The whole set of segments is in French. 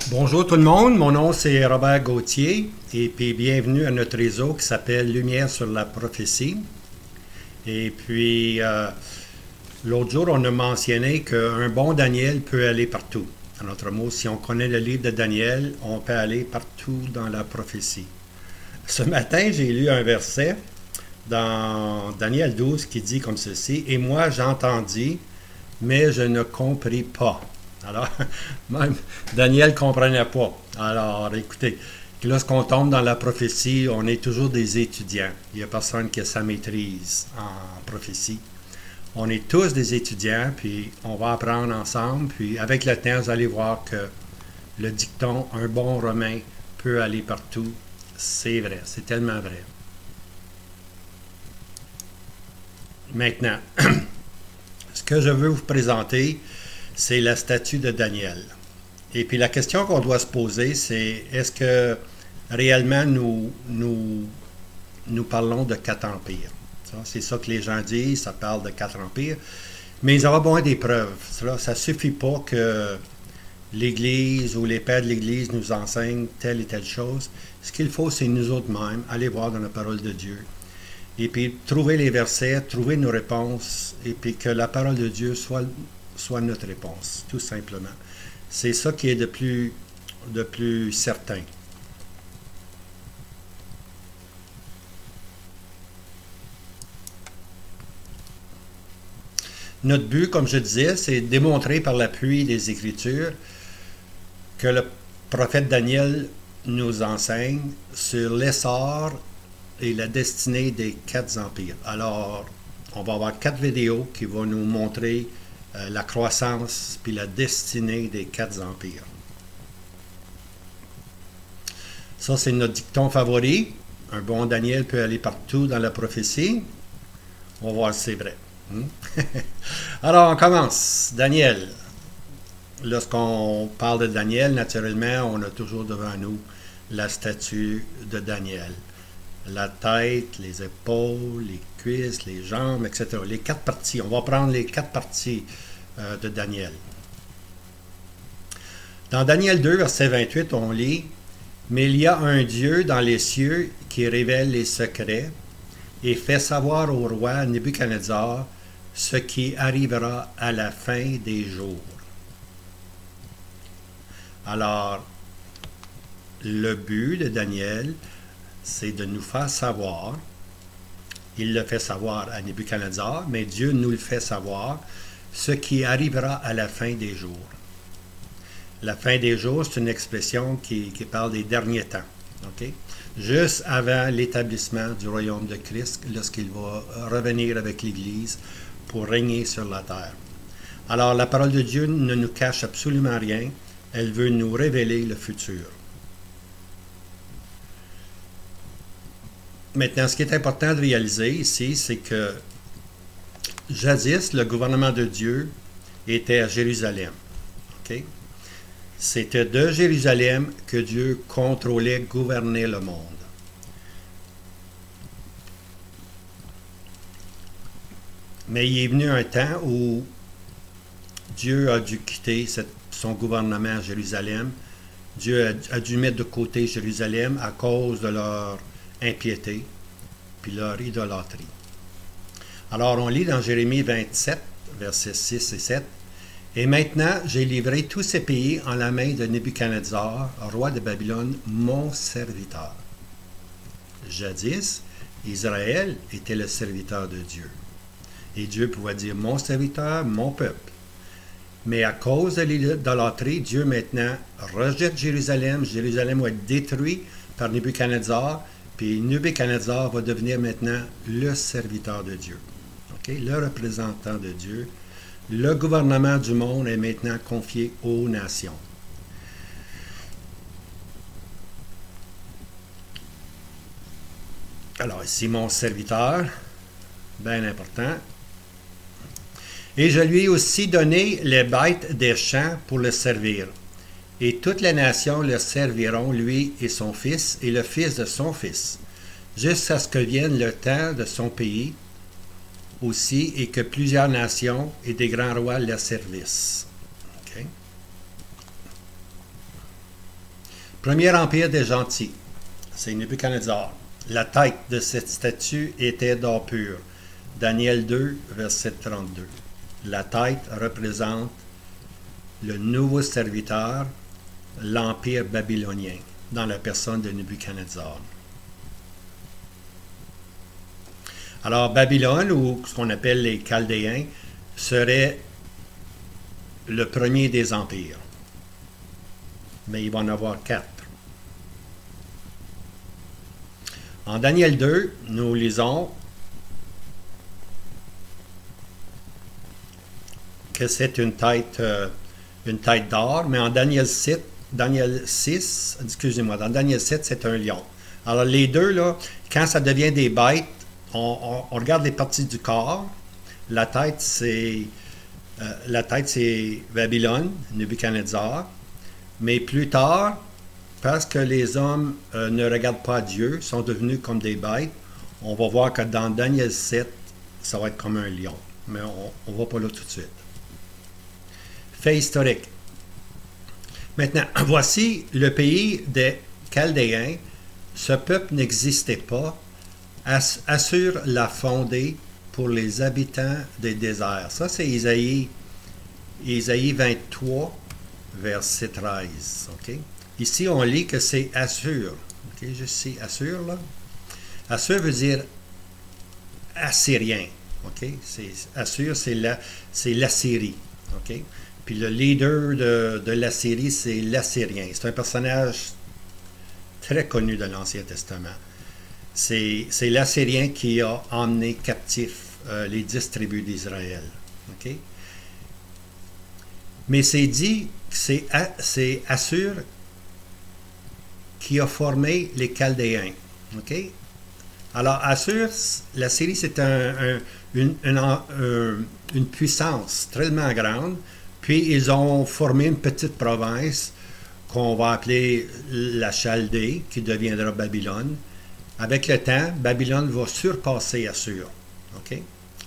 Bonjour tout le monde, mon nom c'est Robert Gauthier et puis bienvenue à notre réseau qui s'appelle Lumière sur la prophétie. Et puis l'autre jour on a mentionné qu'un bon Daniel peut aller partout. En autre mot, si on connaît le livre de Daniel, on peut aller partout dans la prophétie. Ce matin, j'ai lu un verset dans Daniel 12 qui dit comme ceci: « Et moi j'entendis, mais je ne compris pas. » Alors, même Daniel ne comprenait pas. Alors, écoutez, lorsqu'on tombe dans la prophétie, on est toujours des étudiants. Il n'y a personne qui a sa maîtrise en prophétie. On est tous des étudiants, puis on va apprendre ensemble. Puis avec le temps, vous allez voir que le dicton « un bon Romain peut aller partout », c'est vrai, c'est tellement vrai. Maintenant, ce que je veux vous présenter, c'est la statue de Daniel. Et puis la question qu'on doit se poser, c'est est-ce que réellement nous parlons de quatre empires? C'est ça que les gens disent, ça parle de quatre empires. Mais ils auront besoin des preuves. Ça ne suffit pas que l'Église ou les pères de l'Église nous enseignent telle et telle chose. Ce qu'il faut, c'est nous autres mêmes aller voir dans la parole de Dieu. Et puis trouver les versets, trouver nos réponses, et puis que la parole de Dieu soit notre réponse, tout simplement. C'est ça qui est de plus certain. Notre but, comme je disais, c'est de démontrer par l'appui des Écritures que le prophète Daniel nous enseigne sur l'essor et la destinée des quatre empires. Alors, on va avoir 4 vidéos qui vont nous montrer la croissance puis la destinée des quatre empires. Ça, c'est notre dicton favori. Un bon Daniel peut aller partout dans la prophétie. On va voir si c'est vrai. Alors, on commence. Daniel. Lorsqu'on parle de Daniel, naturellement, on a toujours devant nous la statue de Daniel. La tête, les épaules, les cuisses, les jambes, etc. Les 4 parties. On va prendre les 4 parties de Daniel. Dans Daniel 2, verset 28, on lit « Mais il y a un Dieu dans les cieux qui révèle les secrets et fait savoir au roi Nebuchadnezzar ce qui arrivera à la fin des jours. » Alors, le but de Daniel, c'est de nous faire savoir, il le fait savoir à Nebuchadnezzar, mais Dieu nous le fait savoir, ce qui arrivera à la fin des jours. La fin des jours, c'est une expression qui parle des derniers temps. Okay? Juste avant l'établissement du royaume de Christ, lorsqu'il va revenir avec l'Église pour régner sur la terre. Alors, la parole de Dieu ne nous cache absolument rien. Elle veut nous révéler le futur. Maintenant, ce qui est important de réaliser ici, c'est que jadis, le gouvernement de Dieu était à Jérusalem. Okay? C'était de Jérusalem que Dieu contrôlait, gouvernait le monde. Mais il est venu un temps où Dieu a dû quitter son gouvernement à Jérusalem. Dieu a dû mettre de côté Jérusalem à cause de leur impiété puis leur idolâtrie. Alors, on lit dans Jérémie 27, versets 6 et 7. « Et maintenant, j'ai livré tous ces pays en la main de Nebuchadnezzar, roi de Babylone, mon serviteur. » Jadis, Israël était le serviteur de Dieu. Et Dieu pouvait dire « mon serviteur, mon peuple ». Mais à cause de l'idolâtrie, Dieu maintenant rejette Jérusalem. Jérusalem va être détruit par Nebuchadnezzar. Puis Nebuchadnezzar va devenir maintenant le serviteur de Dieu. Okay? Le représentant de Dieu. Le gouvernement du monde est maintenant confié aux nations. Alors ici, mon serviteur, bien important. Et je lui ai aussi donné les bêtes des champs pour le servir. Et toutes les nations le serviront, lui et son fils, et le fils de son fils, jusqu'à ce que vienne le temps de son pays aussi, et que plusieurs nations et des grands rois le servissent. Okay? Premier empire des gentils, c'est Nebuchadnezzar. La tête de cette statue était d'or pur. Daniel 2, verset 32. La tête représente le nouveau serviteur, l'empire babylonien, dans la personne de Nebuchadnezzar. Alors, Babylone, ou ce qu'on appelle les Chaldéens, serait le premier des empires. Mais il va en avoir 4. En Daniel 2, nous lisons que c'est une tête d'or, mais en Daniel 7, dans Daniel 7, c'est un lion. Alors les deux, là, quand ça devient des bêtes, on regarde les parties du corps. La tête, c'est Babylone, Nebuchadnezzar. Mais plus tard, parce que les hommes ne regardent pas Dieu, sont devenus comme des bêtes, on va voir que dans Daniel 7, ça va être comme un lion. Mais on ne va pas là tout de suite. Fait historique. Maintenant, voici le pays des Chaldéens. Ce peuple n'existait pas. Assur l'a fondé pour les habitants des déserts. Ça, c'est Isaïe 23, verset 13. Okay? Ici, on lit que c'est Assur. Okay? Je sais Assur, là. Assur veut dire assyrien. Okay? Assur, c'est l'Assyrie. Okay? Puis le leader de l'Assyrie, c'est l'Assyrien. C'est un personnage très connu de l'Ancien Testament. C'est l'Assyrien qui a emmené captifs les 10 tribus d'Israël. Okay? Mais c'est dit que c'est Assur qui a formé les Chaldéens. Okay? Alors, Assur, la Syrie, c'est une puissance tellement grande, puis ils ont formé une petite province qu'on va appeler la Chaldée, qui deviendra Babylone. Avec le temps, Babylone va surpasser Assur. OK?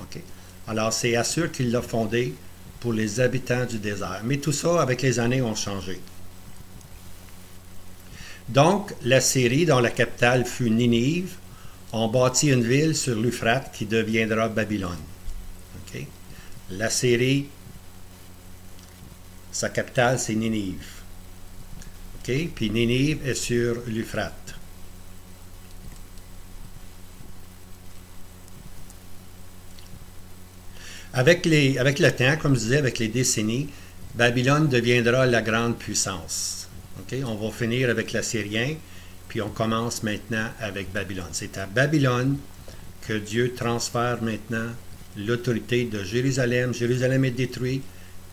OK? Alors, c'est Assur qui l'a fondé pour les habitants du désert. Mais tout ça, avec les années, ont changé. Donc, la Syrie, dont la capitale fut Ninive, ont bâti une ville sur l'Euphrate qui deviendra Babylone. Okay? La Syrie, sa capitale, c'est Ninive. Okay? Puis Ninive est sur l'Euphrate. Avec le temps, comme je disais, avec les décennies, Babylone deviendra la grande puissance. Okay? On va finir avec l'Assyrien, puis on commence maintenant avec Babylone. C'est à Babylone que Dieu transfère maintenant l'autorité de Jérusalem. Jérusalem est détruit,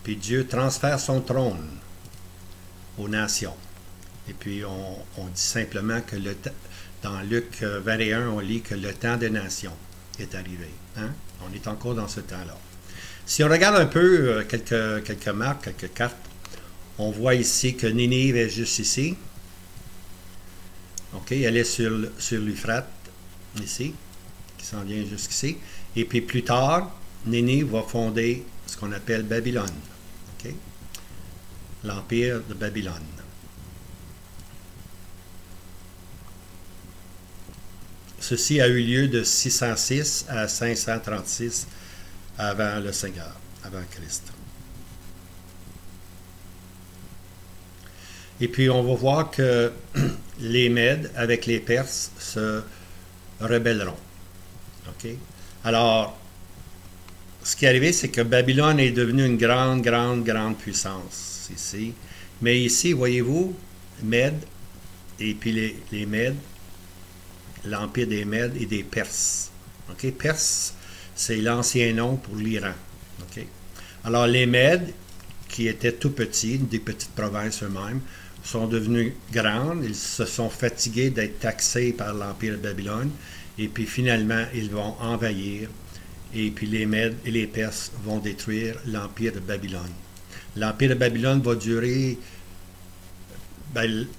puis Dieu transfère son trône aux nations. Et puis on dit simplement que dans Luc 21, on lit que le temps des nations est arrivé. Hein? On est encore dans ce temps-là. Si on regarde un peu quelques marques, quelques cartes, on voit ici que Ninive est juste ici. OK, elle est sur l'Euphrate, ici, qui s'en vient jusqu'ici. Et puis plus tard, Ninive va fonder ce qu'on appelle Babylone. OK? L'empire de Babylone. Ceci a eu lieu de 606 à 536 avant le Seigneur, avant Christ. Et puis on va voir que les Mèdes avec les Perses se rebelleront. Okay? Alors, ce qui est arrivé, c'est que Babylone est devenue une grande puissance ici. Mais ici, voyez-vous, Mèdes, et puis les Mèdes, l'empire des Mèdes et des Perses. Okay? Perse, c'est l'ancien nom pour l'Iran. Okay? Alors, les Mèdes, qui étaient tout petits, des petites provinces eux-mêmes, sont devenus grandes. Ils se sont fatigués d'être taxés par l'empire de Babylone. Et puis, finalement, ils vont envahir. Et puis, les Mèdes et les Perses vont détruire l'empire de Babylone. L'empire de Babylone va durer...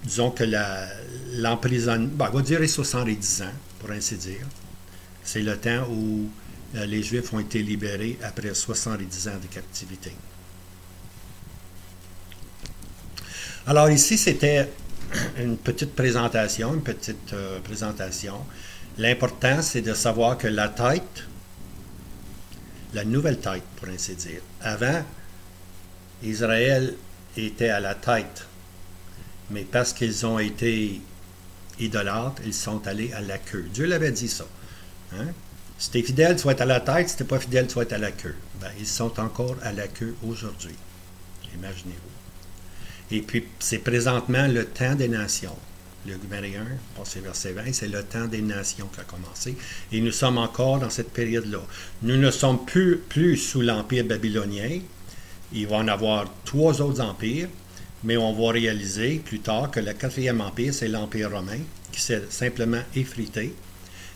disons que l'emprisonnement va durer 70 ans, pour ainsi dire. C'est le temps où les Juifs ont été libérés après 70 ans de captivité. Alors ici, c'était une petite présentation, L'important, c'est de savoir que la tête, la nouvelle tête, pour ainsi dire, avant, Israël était à la tête, mais parce qu'ils ont été idolâtres, ils sont allés à la queue. Dieu l'avait dit ça. Hein? Si tu es fidèle, tu vas être à la tête. Si tu n'es pas fidèle, tu vas être à la queue. Ben, ils sont encore à la queue aujourd'hui. Imaginez-vous. Et puis, c'est présentement le temps des nations. Le 21, passé verset 20, c'est le temps des nations qui a commencé. Et nous sommes encore dans cette période-là. Nous ne sommes plus sous l'Empire babylonien. Il va en avoir 3 autres empires, mais on va réaliser plus tard que le 4e empire, c'est l'Empire romain, qui s'est simplement effrité.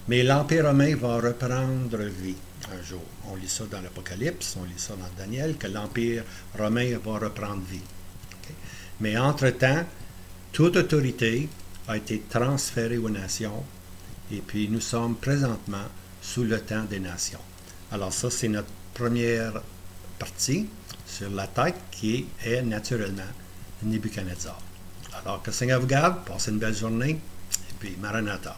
Mais l'Empire romain va reprendre vie un jour. On lit ça dans l'Apocalypse, on lit ça dans Daniel, que l'Empire romain va reprendre vie. Okay? Mais entre-temps, toute autorité a été transférée aux nations, et puis nous sommes présentement sous le temps des nations. Alors ça, c'est notre première partie sur la tête qui est naturellement Nebuchadnezzar. Alors que le Seigneur vous garde, passez une belle journée, et puis Maranatha.